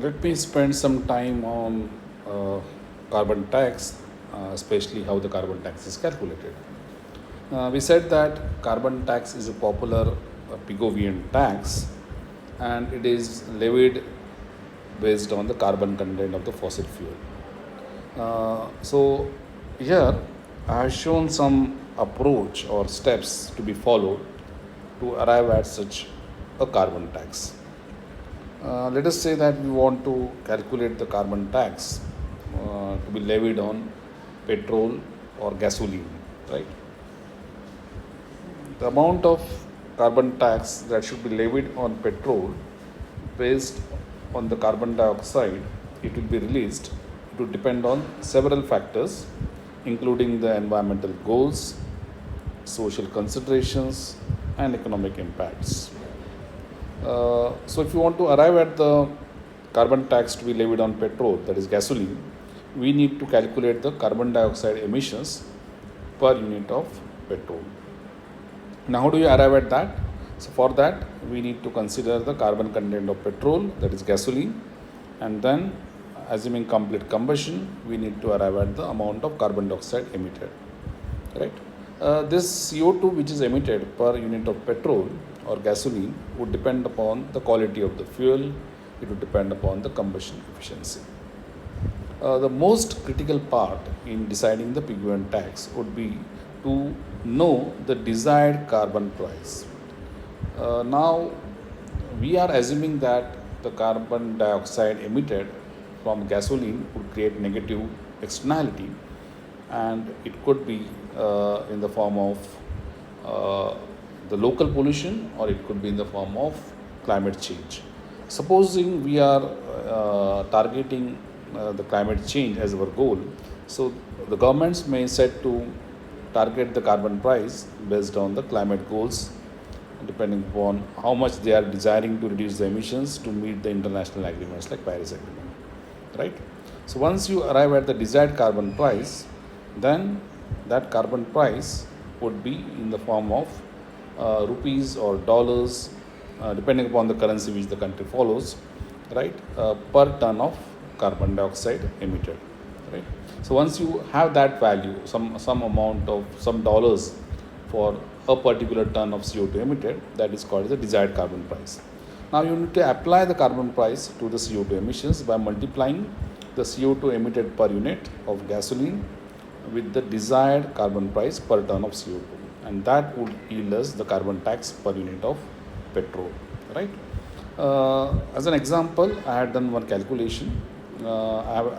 Let me spend some time on carbon tax, especially how the carbon tax is calculated. We said that carbon tax is a popular Pigovian tax and it is levied based on the carbon content of the fossil fuel. So, here I have shown some approach or steps to be followed to arrive at such a carbon tax. Let us say that we want to calculate the carbon tax to be levied on petrol or gasoline, right? The amount of carbon tax that should be levied on petrol based on the carbon dioxide it will be released, it will depend on several factors, including the environmental goals, social considerations, and economic impacts. So, if you want to arrive at the carbon tax to be levied on petrol, that is gasoline, we need to calculate the carbon dioxide emissions per unit of petrol. Now, how do you arrive at that? So, for that, we need to consider the carbon content of petrol, that is gasoline, and then, assuming complete combustion, we need to arrive at the amount of carbon dioxide emitted, right? This CO2 which is emitted per unit of petrol or gasoline would depend upon the quality of the fuel, it would depend upon the combustion efficiency. The most critical part in deciding the Pigovian tax would be to know the desired carbon price. Now, we are assuming that the carbon dioxide emitted from gasoline would create negative externality, and it could be in the form of the local pollution, or it could be in the form of climate change. Supposing we are targeting the climate change as our goal, so the governments may set to target the carbon price based on the climate goals, depending upon how much they are desiring to reduce the emissions to meet the international agreements like Paris Agreement, right? So once you arrive at the desired carbon price, then that carbon price would be in the form of rupees or dollars, depending upon the currency which the country follows, right, per ton of carbon dioxide emitted, right? So once you have that value, some amount of some dollars for a particular ton of CO2 emitted, that is called the desired carbon price. Now you need to apply the carbon price to the CO2 emissions by multiplying the CO2 emitted per unit of gasoline with the desired carbon price per ton of CO2, and that would yield us the carbon tax per unit of petrol, right? As an example, I had done one calculation. I have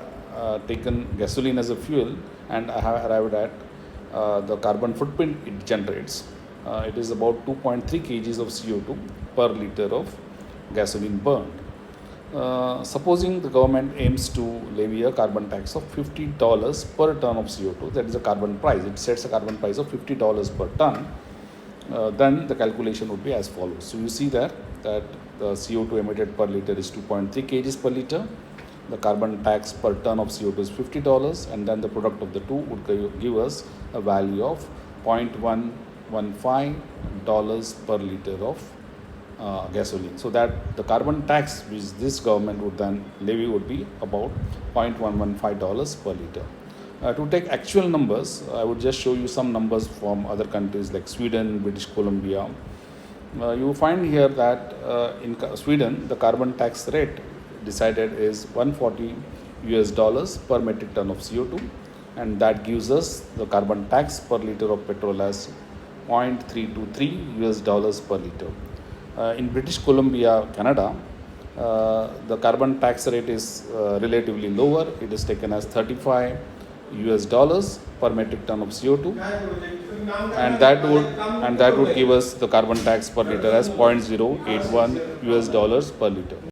taken gasoline as a fuel, and I have arrived at the carbon footprint it generates. It is about 2.3 kgs of CO2 per liter of gasoline burned. Supposing the government aims to levy a carbon tax of $50 per ton of CO2, that is a carbon price, it sets a carbon price of $50 per ton, then the calculation would be as follows. So you see there that the CO2 emitted per liter is 2.3 kgs per liter, the carbon tax per ton of CO2 is $50, and then the product of the two would give us a value of $0.115 per liter of gasoline. So that the carbon tax which this government would then levy would be about $0.115 per liter. To take actual numbers, I would just show you some numbers from other countries like Sweden, British Columbia. You will find here that in Sweden, the carbon tax rate decided is $140 per metric ton of CO2, and that gives us the carbon tax per liter of petrol as $0.323 per liter. In British Columbia, Canada, the carbon tax rate is relatively lower. It is taken as $35 per metric ton of CO2, and that would give us the carbon tax per liter as $0.081 per liter.